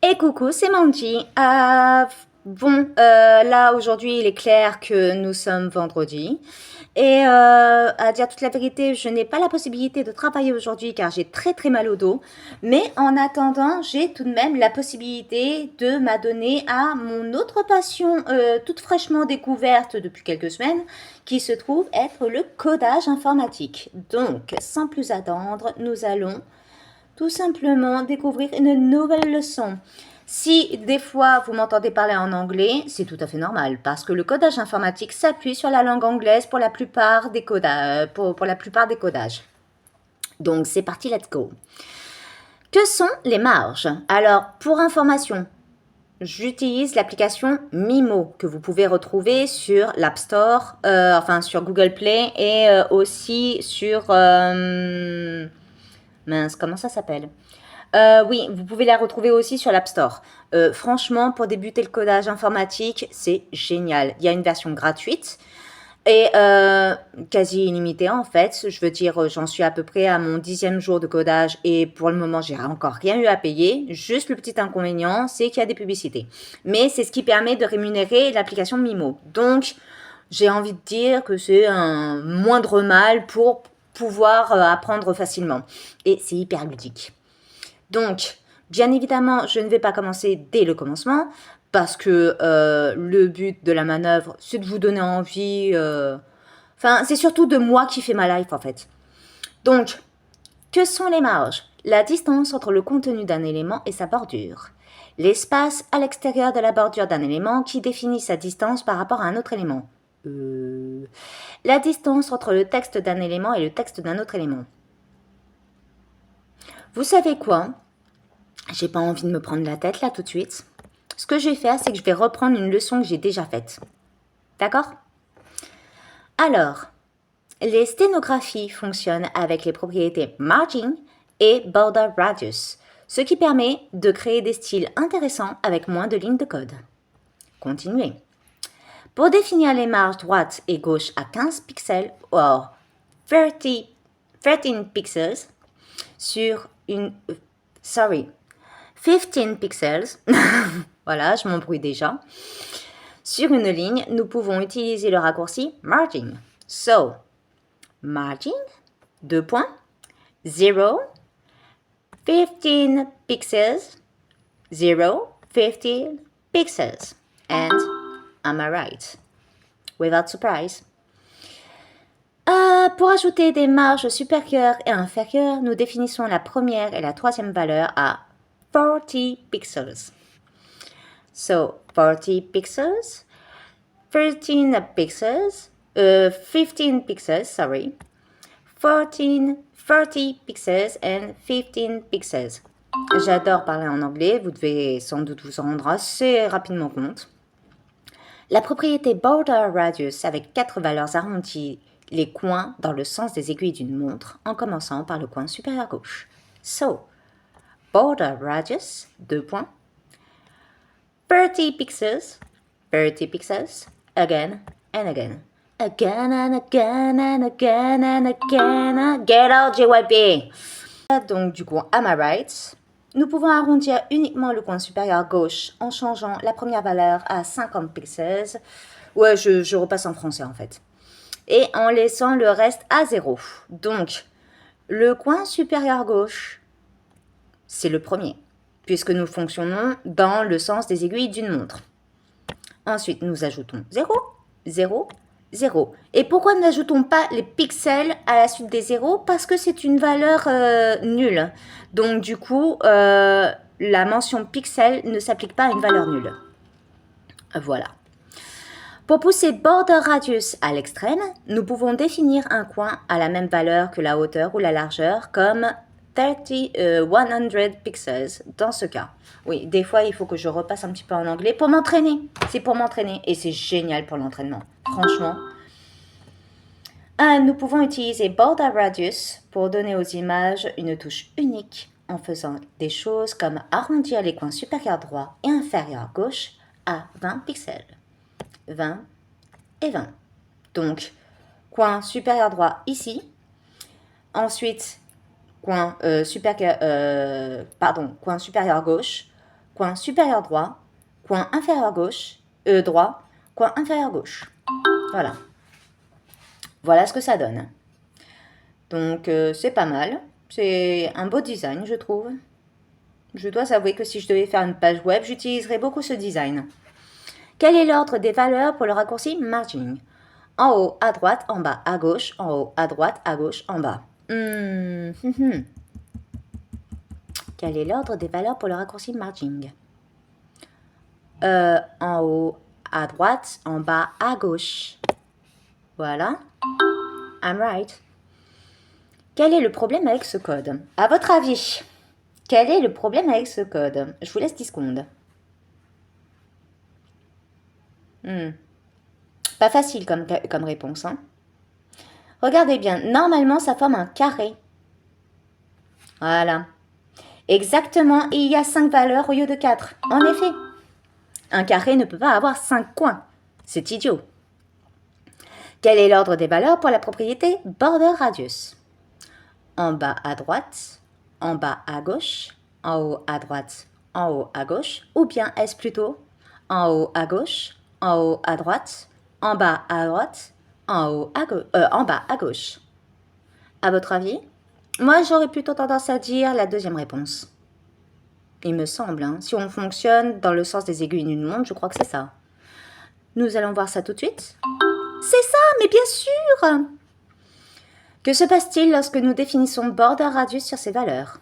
Et coucou, c'est Mandy. Là aujourd'hui, il est clair que nous sommes vendredi. Et à dire toute la vérité, je n'ai pas la possibilité de travailler aujourd'hui car j'ai très très mal au dos. Mais en attendant, j'ai tout de même la possibilité de m'adonner à mon autre passion toute fraîchement découverte depuis quelques semaines qui se trouve être le codage informatique. Donc, sans plus attendre, nous allons tout simplement découvrir une nouvelle leçon. Si des fois vous m'entendez parler en anglais, c'est tout à fait normal parce que le codage informatique s'appuie sur la langue anglaise pour la plupart des codages. Donc c'est parti, let's go. Que sont les marges? Alors pour information, j'utilise l'application Mimo que vous pouvez retrouver sur l'App Store, sur Google Play et aussi sur mince, comment ça s'appelle? Oui, vous pouvez la retrouver aussi sur l'App Store. Franchement, pour débuter le codage informatique, c'est génial. Il y a une version gratuite et quasi illimitée en fait. Je veux dire, j'en suis à peu près à mon 10e jour de codage et pour le moment, j'ai encore rien eu à payer. Juste le petit inconvénient, c'est qu'il y a des publicités. Mais c'est ce qui permet de rémunérer l'application Mimo. Donc, j'ai envie de dire que c'est un moindre mal pour pouvoir apprendre facilement. Et c'est hyper ludique. Donc, bien évidemment, je ne vais pas commencer dès le commencement parce que le but de la manœuvre, c'est de vous donner envie. C'est surtout de moi qui fais ma life en fait. Donc, que sont les marges? La distance entre le contenu d'un élément et sa bordure. L'espace à l'extérieur de la bordure d'un élément qui définit sa distance par rapport à un autre élément. La distance entre le texte d'un élément et le texte d'un autre élément. Vous savez quoi? J'ai pas envie de me prendre la tête là tout de suite. Ce que je vais faire, c'est que je vais reprendre une leçon que j'ai déjà faite. D'accord? Alors, les sténographies fonctionnent avec les propriétés margin et border radius, ce qui permet de créer des styles intéressants avec moins de lignes de code. Continuez. Pour définir les marges droite et gauche à 15 pixels ou 13 pixels sur une... 15 pixels, voilà, je m'embrouille déjà. Sur une ligne, nous pouvons utiliser le raccourci margin. So, margin, 0, 15 pixels, 0, 15 pixels. And am I right? Without surprise. Pour ajouter des marges supérieures et inférieures, nous définissons la première et la troisième valeur à 40 pixels. So 40 pixels, 13 pixels, 15 pixels, 30 pixels and 15 pixels. J'adore parler en anglais, vous devez sans doute vous en rendre assez rapidement compte. La propriété border radius avec 4 valeurs arrondies les coins dans le sens des aiguilles d'une montre en commençant par le coin supérieur gauche. So, border radius, 30 pixels, again and again. Again and again and again and again. Get out, JYP! Donc, du coup, am I right? Nous pouvons arrondir uniquement le coin supérieur gauche en changeant la première valeur à 50 pixels. Ouais, je repasse en français en fait. Et en laissant le reste à 0. Donc, le coin supérieur gauche, c'est le premier, puisque nous fonctionnons dans le sens des aiguilles d'une montre. Ensuite, nous ajoutons 0, 0, 0. Et pourquoi n'ajoutons pas les pixels à la suite des 0? Parce que c'est une valeur nulle. Donc, du coup, la mention pixel ne s'applique pas à une valeur nulle. Voilà. Pour pousser border radius à l'extrême, nous pouvons définir un coin à la même valeur que la hauteur ou la largeur comme 100 pixels dans ce cas. Oui, des fois, il faut que je repasse un petit peu en anglais pour m'entraîner. C'est pour m'entraîner et c'est génial pour l'entraînement. Franchement. Nous pouvons utiliser border radius pour donner aux images une touche unique en faisant des choses comme arrondir les coins supérieurs droit et inférieur gauche à 20 pixels. 20 et 20. Donc, coin supérieur droit ici. Ensuite, coin supérieur gauche. coin supérieur droit, coin inférieur gauche, droit, coin inférieur gauche. Voilà. Voilà ce que ça donne. Donc, c'est pas mal. C'est un beau design, je trouve. Je dois avouer que si je devais faire une page web, j'utiliserais beaucoup ce design. Quel est l'ordre des valeurs pour le raccourci margin? En haut, à droite, en bas, à gauche, en haut, à droite, à gauche, en bas. Quel est l'ordre des valeurs pour le raccourci margin? En haut, à droite, en bas, à gauche. Voilà. I'm right. Quel est le problème avec ce code? À votre avis, quel est le problème avec ce code? Je vous laisse 10 secondes. Pas facile comme réponse. Hein. Regardez bien, normalement ça forme un carré. Voilà. Exactement, et il y a 5 valeurs au lieu de 4. En effet, un carré ne peut pas avoir 5 coins. C'est idiot. Quel est l'ordre des valeurs pour la propriété border radius? En bas à droite, en bas à gauche, en haut à droite, en haut à gauche, ou bien est-ce plutôt en haut à gauche, en haut à droite, en bas à droite, en bas à gauche? À votre avis? Moi, j'aurais plutôt tendance à dire la deuxième réponse. Il me semble, hein. Si on fonctionne dans le sens des aiguilles d'une montre, je crois que c'est ça. Nous allons voir ça tout de suite. C'est ça, mais bien sûr! Que se passe-t-il lorsque nous définissons border radius sur ces valeurs?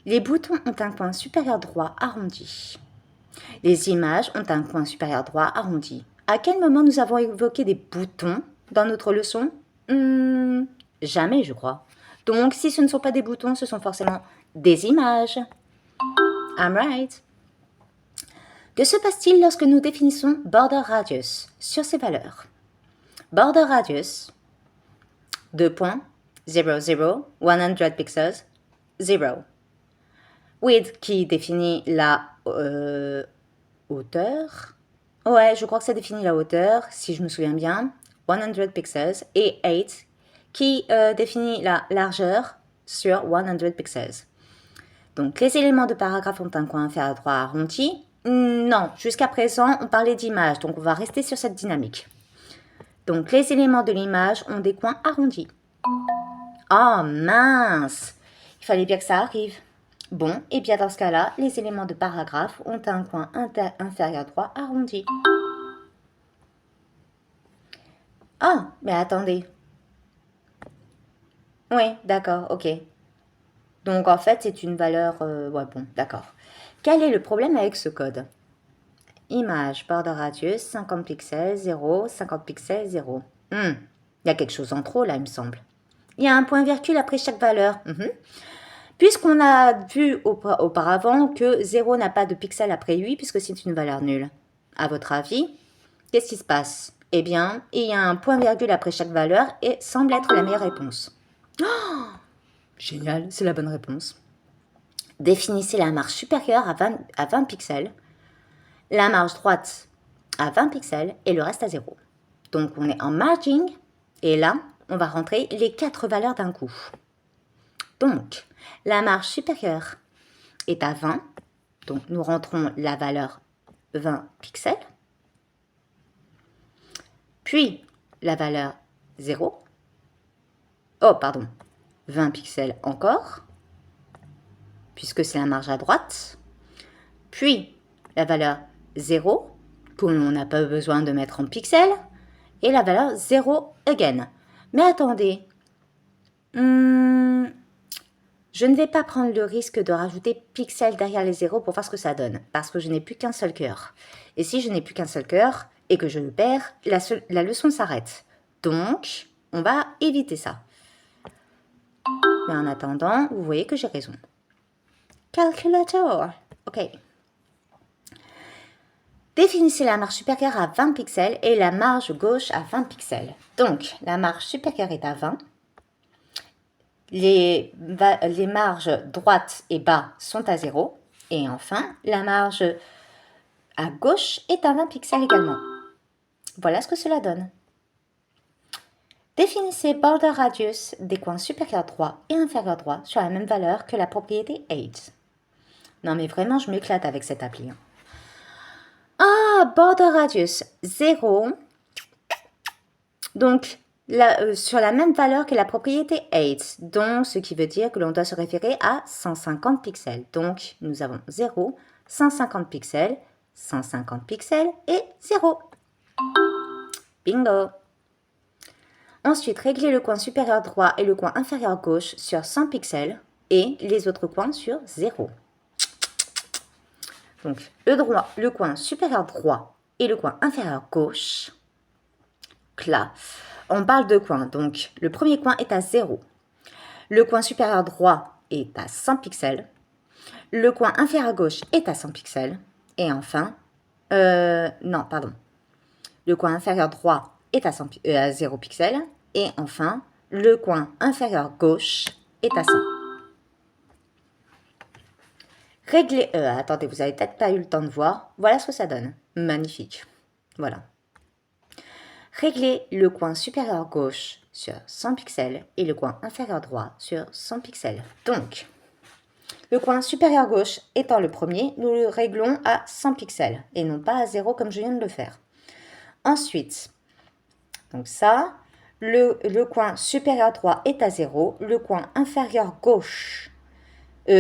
Les boutons ont un coin supérieur droit arrondi. Les images ont un coin supérieur droit arrondi. À quel moment nous avons évoqué des boutons dans notre leçon? Jamais, je crois. Donc, si ce ne sont pas des boutons, ce sont forcément des images. I'm right. Que se passe-t-il lorsque nous définissons border radius sur ces valeurs? Border radius, 2 points, 0, 0, 100 pixels, 0. Width qui définit la hauteur. Ouais, je crois que ça définit la hauteur, si je me souviens bien. 100 pixels. Et 8 qui définit la largeur sur 100 pixels. Donc, les éléments de paragraphe ont un coin inférieur droit arrondi. Non, jusqu'à présent, on parlait d'image, donc on va rester sur cette dynamique. Donc, les éléments de l'image ont des coins arrondis. Oh mince! Il fallait bien que ça arrive. Bon, et bien dans ce cas-là, les éléments de paragraphe ont un coin inférieur droit arrondi. Ah, mais attendez. Oui, d'accord, ok. Donc en fait, c'est une valeur... ouais, bon, d'accord. Quel est le problème avec ce code? Image, border radius, 50 pixels, 0, 50 pixels, 0. Il y a quelque chose en trop là, il me semble. Il y a un point virgule après chaque valeur. Puisqu'on a vu auparavant que 0 n'a pas de pixels après 8, puisque c'est une valeur nulle. À votre avis, qu'est-ce qui se passe? Eh bien, il y a un point virgule après chaque valeur et semble être la meilleure réponse. Oh, génial, c'est la bonne réponse. Définissez la marge supérieure à 20 pixels, la marge droite à 20 pixels et le reste à 0. Donc, on est en margin et là, on va rentrer les 4 valeurs d'un coup. Donc, la marge supérieure est à 20. Donc, nous rentrons la valeur 20 pixels. Puis, la valeur 0. Oh, pardon. 20 pixels encore, puisque c'est la marge à droite. Puis, la valeur 0, que l'on n'a pas besoin de mettre en pixels. Et la valeur 0 again. Mais attendez. Je ne vais pas prendre le risque de rajouter pixels derrière les 0 pour voir ce que ça donne, parce que je n'ai plus qu'un seul cœur. Et si je n'ai plus qu'un seul cœur et que je le perds, la leçon s'arrête. Donc, on va éviter ça. Mais en attendant, vous voyez que j'ai raison. Calculator. OK. Définissez la marge supérieure à 20 pixels et la marge gauche à 20 pixels. Donc, la marge supérieure est à 20. Les marges droite et bas sont à 0. Et enfin, la marge à gauche est à 20 pixels également. Voilà ce que cela donne. Définissez border radius des coins supérieurs droit et inférieur droit sur la même valeur que la propriété age. Non, mais vraiment, je m'éclate avec cette appli. Hein. Ah, border radius 0. Donc, sur la même valeur que la propriété 8. Donc, ce qui veut dire que l'on doit se référer à 150 pixels. Donc, nous avons 0, 150 pixels, 150 pixels et 0. Bingo! Ensuite, réglez le coin supérieur droit et le coin inférieur gauche sur 100 pixels et les autres coins sur 0. Donc, le coin supérieur droit et le coin inférieur gauche. Là, on parle de coins. Donc, le premier coin est à 0. Le coin supérieur droit est à 100 pixels. Le coin inférieur gauche est à 100 pixels. Et enfin, non, pardon. Le coin inférieur droit est à 0 pixels. Et enfin, le coin inférieur gauche est à 100. Réglez, attendez, vous n'avez peut-être pas eu le temps de voir. Voilà ce que ça donne. Magnifique. Voilà. Réglez le coin supérieur gauche sur 100 pixels et le coin inférieur droit sur 100 pixels. Donc, le coin supérieur gauche étant le premier, nous le réglons à 100 pixels et non pas à 0 comme je viens de le faire. Ensuite, donc ça, le coin supérieur droit est à 0, le coin inférieur gauche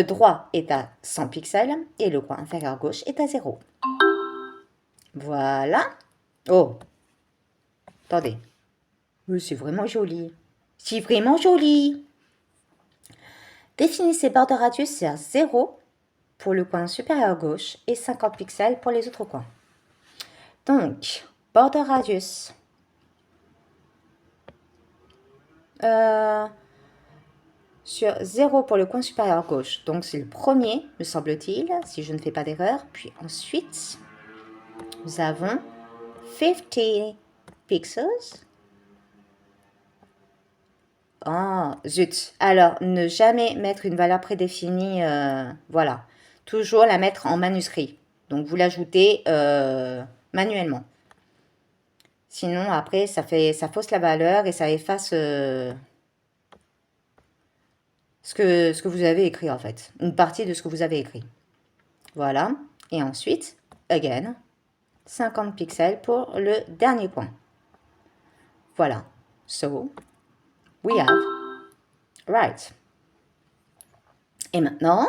droit est à 100 pixels et le coin inférieur gauche est à 0. Voilà. Oh, attendez. C'est vraiment joli. C'est vraiment joli. Définissez border radius sur 0 pour le coin supérieur gauche et 50 pixels pour les autres coins. Donc, border radius. Sur 0 pour le coin supérieur gauche. Donc, c'est le premier, me semble-t-il, si je ne fais pas d'erreur. Puis ensuite, nous avons 50 pixels. Oh, zut. Alors, ne jamais mettre une valeur prédéfinie, voilà. Toujours la mettre en manuscrit. Donc, vous l'ajoutez manuellement. Sinon, après, ça fausse la valeur et ça efface ce que vous avez écrit, en fait. Une partie de ce que vous avez écrit. Voilà. Et ensuite, again, 50 pixels pour le dernier point. Voilà. So, we have right. Et maintenant,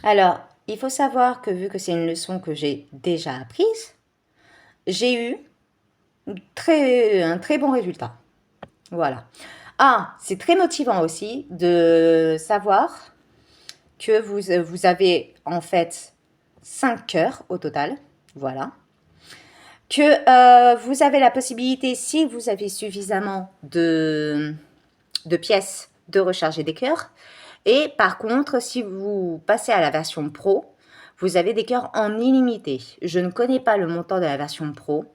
alors, il faut savoir que vu que c'est une leçon que j'ai déjà apprise, j'ai eu un très bon résultat. Voilà. Ah, c'est très motivant aussi de savoir que vous avez en fait 5 cœurs au total. Voilà. Que vous avez la possibilité, si vous avez suffisamment de pièces, de recharger des cœurs. Et par contre, si vous passez à la version Pro, vous avez des cœurs en illimité. Je ne connais pas le montant de la version Pro,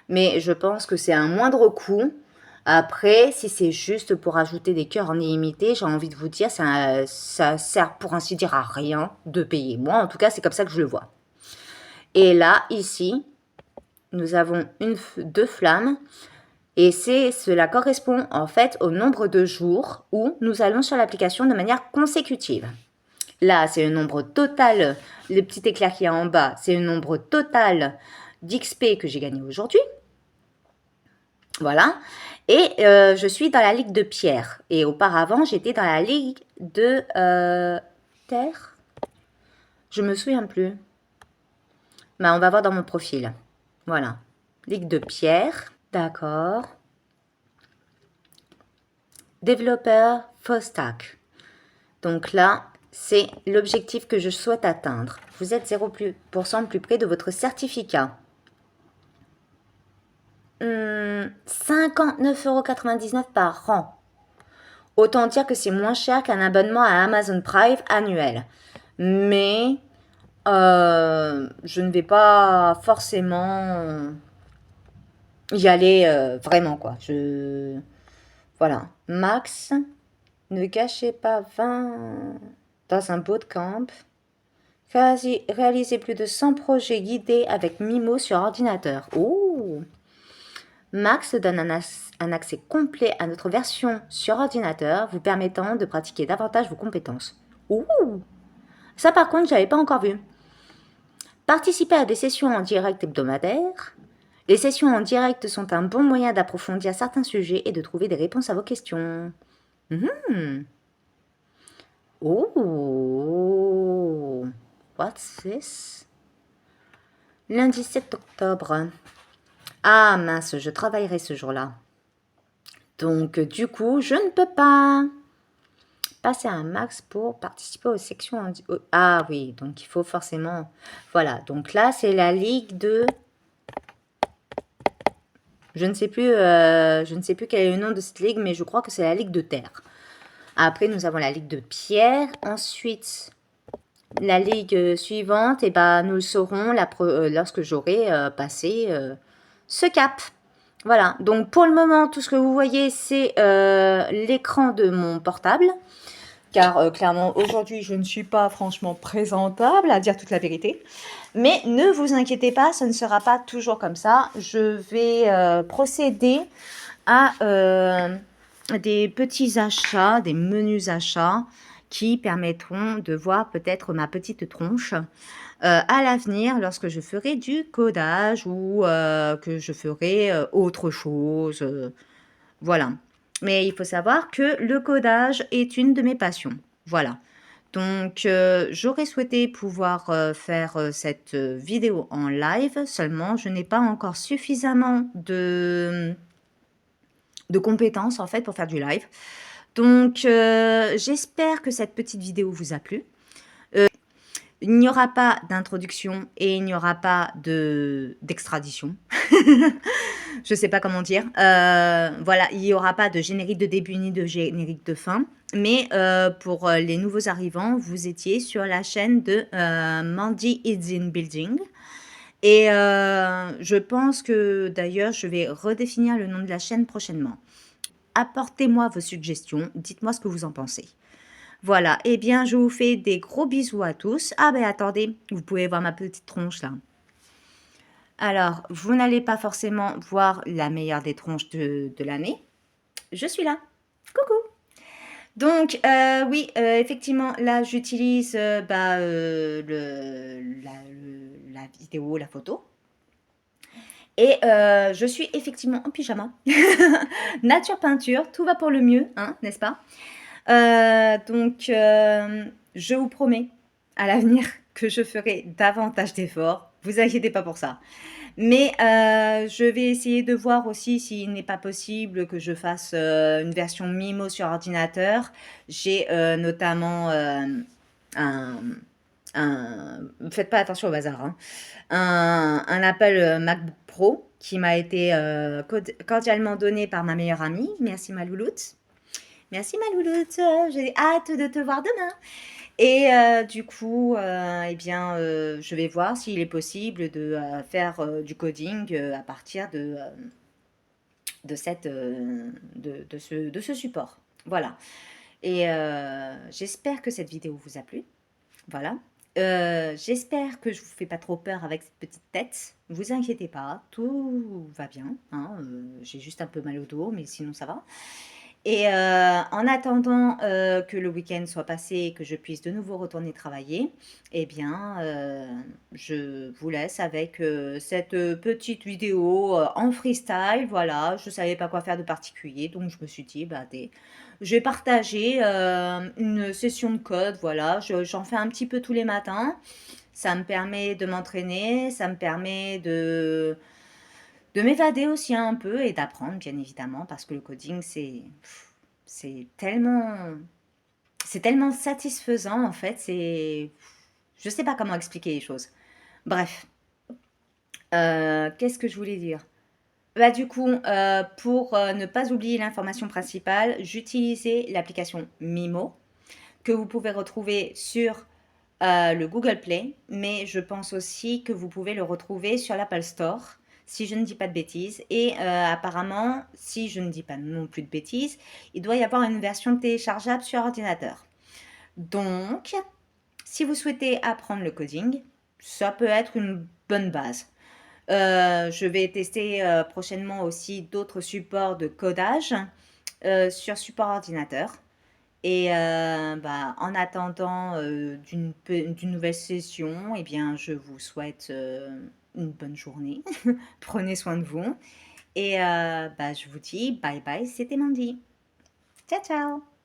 mais je pense que c'est un moindre coût. Après, si c'est juste pour ajouter des cœurs en illimité, j'ai envie de vous dire, ça sert pour ainsi dire à rien de payer. Moi, en tout cas, c'est comme ça que je le vois. Et là, ici, nous avons deux flammes. Et cela correspond en fait au nombre de jours où nous allons sur l'application de manière consécutive. Là, c'est le nombre total, le petit éclair qui est en bas, c'est le nombre total d'XP que j'ai gagné aujourd'hui. Voilà. Et je suis dans la ligue de pierre. Et auparavant, j'étais dans la ligue de terre. Je me souviens plus. Mais on va voir dans mon profil. Voilà. Ligue de pierre. D'accord. Développeur full stack. Donc là, c'est l'objectif que je souhaite atteindre. Vous êtes 0% plus près de votre certificat. 59,99 € par an. Autant dire que c'est moins cher qu'un abonnement à Amazon Prime annuel. Mais je ne vais pas forcément y aller vraiment, quoi. Voilà. Max, ne gâchez pas 20 dans un bootcamp. Réalisez plus de 100 projets guidés avec Mimo sur ordinateur. Oh! Max donne un accès complet à notre version sur ordinateur, vous permettant de pratiquer davantage vos compétences. Ouh! Ça, par contre, je n'avais pas encore vu. Participer à des sessions en direct hebdomadaires. Les sessions en direct sont un bon moyen d'approfondir certains sujets et de trouver des réponses à vos questions. Oh, what's this? Lundi 7 octobre. Ah mince, je travaillerai ce jour-là. Donc, du coup, je ne peux pas passer un max pour participer aux sections. Ah oui, donc il faut forcément... Voilà, donc là, c'est la ligue de... je ne sais plus quel est le nom de cette ligue, mais je crois que c'est la ligue de terre. Après, nous avons la ligue de pierre. Ensuite, la ligue suivante, et ben, nous le saurons lorsque j'aurai passé ce cap. Voilà, donc pour le moment, tout ce que vous voyez, c'est l'écran de mon portable. Car clairement, aujourd'hui, je ne suis pas franchement présentable, à dire toute la vérité. Mais ne vous inquiétez pas, ce ne sera pas toujours comme ça. Je vais procéder à des petits achats, des menus achats qui permettront de voir peut-être ma petite tronche à l'avenir lorsque je ferai du codage ou que je ferai autre chose. Voilà. Mais il faut savoir que le codage est une de mes passions. Voilà. Donc, j'aurais souhaité pouvoir faire cette vidéo en live, seulement je n'ai pas encore suffisamment de compétences en fait pour faire du live. Donc, j'espère que cette petite vidéo vous a plu. Il n'y aura pas d'introduction et il n'y aura pas d'extradition. Je ne sais pas comment dire. Voilà, il n'y aura pas de générique de début ni de générique de fin. Mais pour les nouveaux arrivants, vous étiez sur la chaîne de Mandy Is in Building. Et je pense que d'ailleurs, je vais redéfinir le nom de la chaîne prochainement. Apportez-moi vos suggestions, dites-moi ce que vous en pensez. Voilà, eh bien, je vous fais des gros bisous à tous. Ah ben attendez, vous pouvez voir ma petite tronche là. Alors, vous n'allez pas forcément voir la meilleure des tronches de l'année. Je suis là. Coucou. Donc, oui, effectivement, là, j'utilise la vidéo, la photo. Et je suis effectivement en pyjama. Nature peinture, tout va pour le mieux, hein, n'est-ce pas? Donc, je vous promets à l'avenir que je ferai davantage d'efforts. Vous inquiétez pas pour ça. Mais je vais essayer de voir aussi s'il n'est pas possible que je fasse une version Mimo sur ordinateur. J'ai notamment faites pas attention au bazar, hein, un Apple MacBook Pro qui m'a été cordialement donné par ma meilleure amie. Merci ma louloute. Merci ma louloute, j'ai hâte de te voir demain. Et du coup, eh bien, je vais voir s'il est possible de faire du coding à partir de ce support. Voilà. Et j'espère que cette vidéo vous a plu. Voilà. J'espère que je vous fais pas trop peur avec cette petite tête. Ne vous inquiétez pas, tout va bien, hein, j'ai juste un peu mal au dos, mais sinon ça va. Et en attendant que le week-end soit passé et que je puisse de nouveau retourner travailler, eh bien, je vous laisse avec cette petite vidéo en freestyle. Voilà, je ne savais pas quoi faire de particulier, donc je me suis dit, bah, je vais partager une session de code. Voilà, j'en fais un petit peu tous les matins. Ça me permet de m'entraîner, ça me permet de m'évader aussi un peu et d'apprendre, bien évidemment, parce que le coding, c'est tellement satisfaisant, en fait. Je sais pas comment expliquer les choses. Bref, qu'est-ce que je voulais dire? Bah, du coup, pour ne pas oublier l'information principale, j'utilisais l'application Mimo, que vous pouvez retrouver sur le Google Play, mais je pense aussi que vous pouvez le retrouver sur l'Apple Store, si je ne dis pas de bêtises. Et apparemment, si je ne dis pas non plus de bêtises, il doit y avoir une version téléchargeable sur ordinateur. Donc, si vous souhaitez apprendre le coding, ça peut être une bonne base. Je vais tester prochainement aussi d'autres supports de codage sur support ordinateur. Et bah, en attendant, d'une nouvelle session, eh bien, je vous souhaite, une bonne journée. Prenez soin de vous et bah, je vous dis bye bye, c'était Mandy. Ciao, ciao.